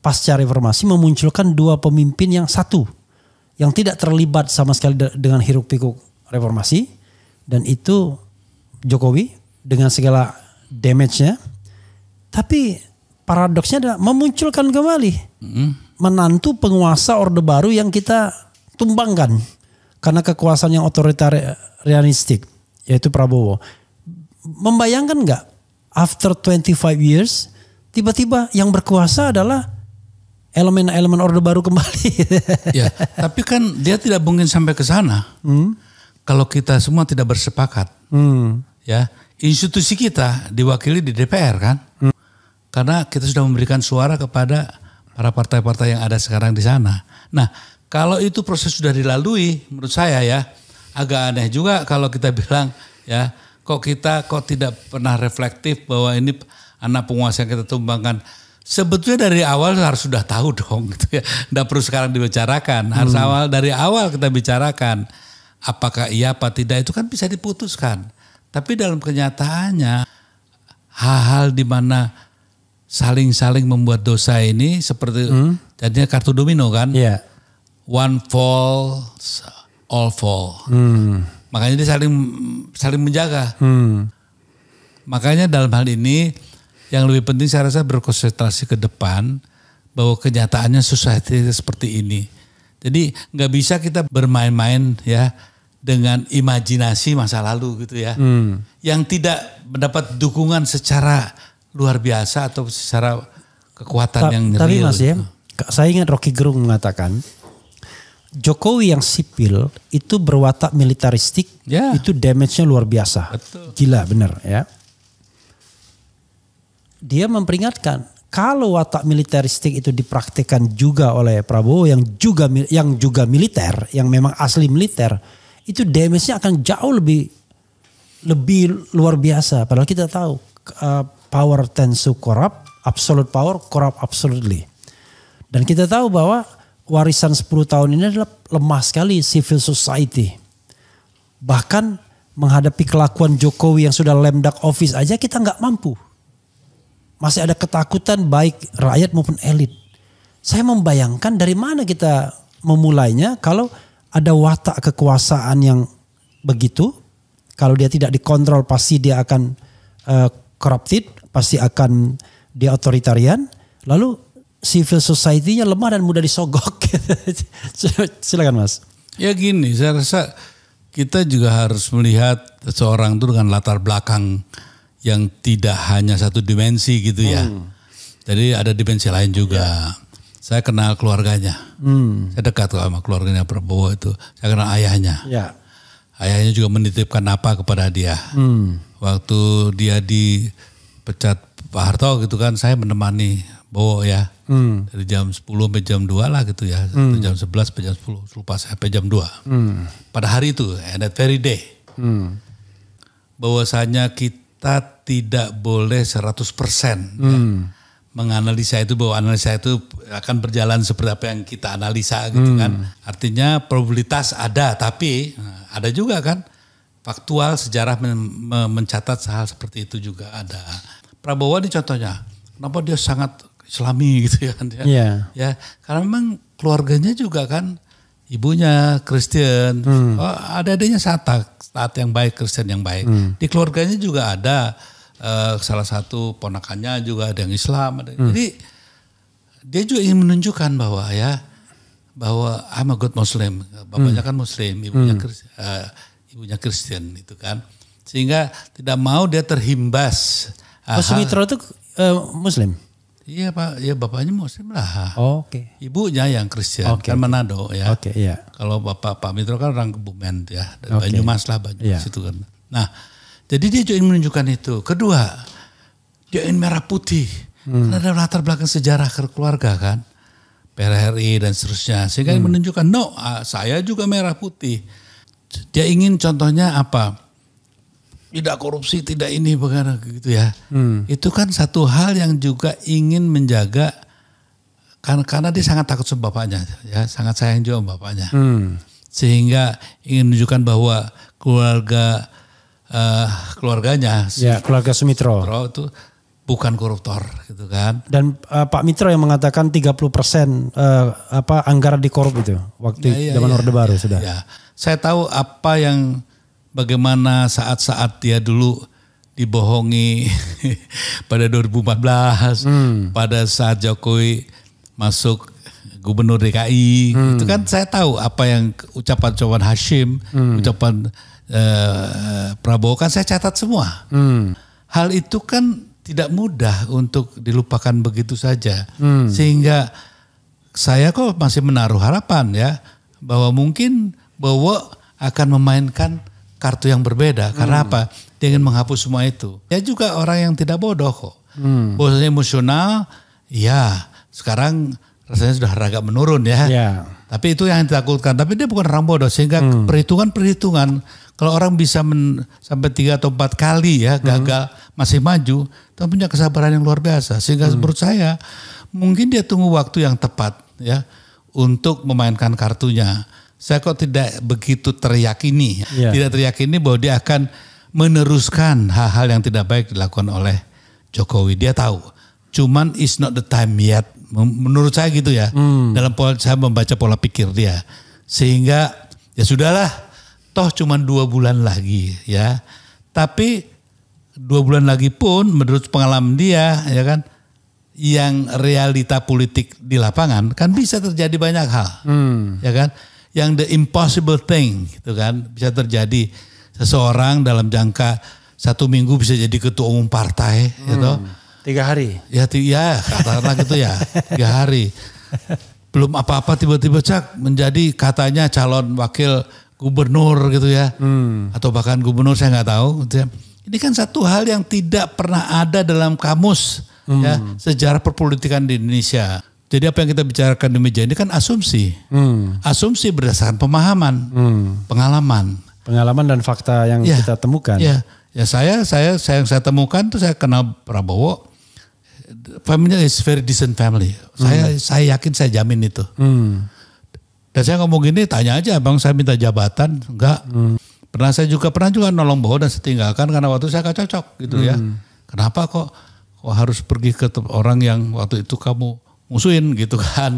pasca reformasi memunculkan dua pemimpin yang satu, yang tidak terlibat sama sekali dengan hiruk pikuk reformasi, dan itu Jokowi dengan segala damage-nya. Tapi paradoksnya adalah memunculkan kembali menantu penguasa Orde Baru yang kita tumbangkan karena kekuasaan yang otoritarianistik, yaitu Prabowo. Membayangkan nggak after 25 years tiba-tiba yang berkuasa adalah elemen-elemen Orde Baru kembali. Ya, tapi kan dia tidak mungkin sampai ke sana kalau kita semua tidak bersepakat. Ya, institusi kita diwakili di DPR kan, karena kita sudah memberikan suara kepada para partai-partai yang ada sekarang di sana. Nah, kalau itu proses sudah dilalui, menurut saya ya agak aneh juga kalau kita bilang ya kok tidak pernah reflektif bahwa ini anak penguasa yang kita tumbangkan. Sebetulnya dari awal harus sudah tahu dong gitu ya. Nggak perlu sekarang dibicarakan. Harus dari awal kita bicarakan. Apakah iya apa tidak itu kan bisa diputuskan. Tapi dalam kenyataannya hal-hal di mana saling-saling membuat dosa ini seperti jadinya kartu domino kan. Yeah. One fall, all fall. Makanya dia saling menjaga. Makanya dalam hal ini yang lebih penting saya rasa berkonsentrasi ke depan bahwa kenyataannya society seperti ini. Jadi nggak bisa kita bermain-main ya dengan imajinasi masa lalu gitu ya. Yang tidak mendapat dukungan secara luar biasa atau secara kekuatan yang real. Tapi Mas ya, saya ingat Rocky Gerung mengatakan Jokowi yang sipil itu berwatak militaristik, itu damage-nya luar biasa. Betul. Gila bener ya. Dia memperingatkan kalau watak militeristik itu dipraktikkan juga oleh Prabowo yang juga militer, yang memang asli militer, itu damage-nya akan jauh lebih luar biasa. Padahal kita tahu power tends to corrupt, absolute power corrupt absolutely. Dan kita tahu bahwa warisan 10 tahun ini adalah lemah sekali civil society. Bahkan menghadapi kelakuan Jokowi yang sudah lame duck office aja kita nggak mampu. Masih ada ketakutan baik rakyat maupun elit. Saya membayangkan dari mana kita memulainya kalau ada watak kekuasaan yang begitu. Kalau dia tidak dikontrol pasti dia akan corrupted, pasti akan dia otoritarian. Lalu civil society-nya lemah dan mudah disogok. Silakan Mas. Ya gini, saya rasa kita juga harus melihat seorang itu dengan latar belakang yang tidak hanya satu dimensi gitu ya. Jadi ada dimensi lain juga. Saya kenal keluarganya. Saya dekat sama keluarganya Prabowo itu. Saya kenal ayahnya. Ayahnya juga menitipkan apa kepada dia. Waktu dia dipecat Pak Harto gitu kan, saya menemani Bowo ya. Dari jam 10 sampai jam 2 lah gitu ya. Atau jam 11 sampai jam 10. Lupa saya sampai jam 2. Pada hari itu, that very day. Bahwasanya kita tidak boleh 100% ya, menganalisa itu, bahwa analisa itu akan berjalan seperti apa yang kita analisa gitu kan. Artinya probabilitas ada, tapi ada juga kan faktual sejarah mencatat hal seperti itu juga ada. Prabowo ini contohnya, kenapa dia sangat Islami gitu ya kan ya, karena memang keluarganya juga kan ibunya Kristen, ada-adanya taat yang baik, Kristen yang baik. Di keluarganya juga ada salah satu ponakannya juga ada yang Islam. Jadi dia juga ingin menunjukkan bahwa I'm a good Muslim. Bapaknya kan Muslim, ibunya Kristen itu kan. Sehingga tidak mau dia terhimbas. Sumitro itu Muslim? Iya Pak, ya bapaknya Muslim lah. Oke. Ibunya yang Kristen, kan Manado ya. Iya. Kalau Pak Mitro kan orang Kebumen ya, Banyumas lah, Banyumas itu kan. Nah, jadi dia juga ingin menunjukkan itu. Kedua, dia ingin merah putih. Karena ada latar belakang sejarah keluarga kan. PRRI dan seterusnya. Sehingga menunjukkan, saya juga merah putih. Dia ingin contohnya apa? Tidak korupsi, tidak ini bagaimana gitu ya. Itu kan satu hal yang juga ingin menjaga, karena dia sangat takut sama bapaknya, ya sangat sayang juga sama bapaknya. Sehingga ingin menunjukkan bahwa keluarganya, keluarga Sumitro itu bukan koruptor gitu kan. Dan Pak Mitro yang mengatakan 30% anggaran dikorup itu waktu zaman Orde Baru sudah. Ya. Saya tahu bagaimana saat-saat dia dulu dibohongi pada 2014, pada saat Jokowi masuk gubernur DKI, itu kan saya tahu apa yang ucapan Hashim, ucapan Prabowo kan saya catat semua. Hal itu kan tidak mudah untuk dilupakan begitu saja. Sehingga saya kok masih menaruh harapan ya bahwa mungkin Bowo akan memainkan kartu yang berbeda. Karena apa? Dia ingin menghapus semua itu. Dia juga orang yang tidak bodoh kok. Bodohnya emosional, ya sekarang rasanya sudah agak menurun ya. Tapi itu yang ditakutkan. Tapi dia bukan orang bodoh sehingga perhitungan. Kalau orang bisa sampai 3 atau 4 kali ya gagal masih maju, dia punya kesabaran yang luar biasa. Sehingga menurut saya mungkin dia tunggu waktu yang tepat ya untuk memainkan kartunya. Saya kok tidak begitu teriyakini, tidak teriyakini bahwa dia akan meneruskan hal-hal yang tidak baik dilakukan oleh Jokowi. Dia tahu, cuman it's not the time yet. Menurut saya gitu ya. Dalam saya membaca pola pikir dia, sehingga ya sudahlah. Toh cuma 2 bulan lagi ya. Tapi 2 bulan lagi pun menurut pengalaman dia ya kan. Yang realita politik di lapangan kan bisa terjadi banyak hal. Ya kan. Yang the impossible thing gitu kan. Bisa terjadi seseorang dalam jangka 1 minggu bisa jadi ketua umum partai gitu. 3 hari. Ya katakanlah gitu ya. 3 hari. Belum apa-apa tiba-tiba menjadi katanya calon wakil gubernur gitu ya, atau bahkan gubernur saya nggak tahu. Gitu ya. Ini kan satu hal yang tidak pernah ada dalam kamus ya sejarah perpolitikan di Indonesia. Jadi apa yang kita bicarakan di meja ini kan asumsi, asumsi berdasarkan pemahaman, pengalaman dan fakta yang kita temukan. Ya saya yang saya temukan tuh saya kenal Prabowo, family is very decent family. Saya yakin saya jamin itu. Dan saya ngomong gini, tanya aja bang saya minta jabatan, enggak. Saya juga pernah nolong Bowo dan setinggalkan karena waktu saya gak cocok gitu ya. Kenapa kok harus pergi ke orang yang waktu itu kamu musuhin gitu kan.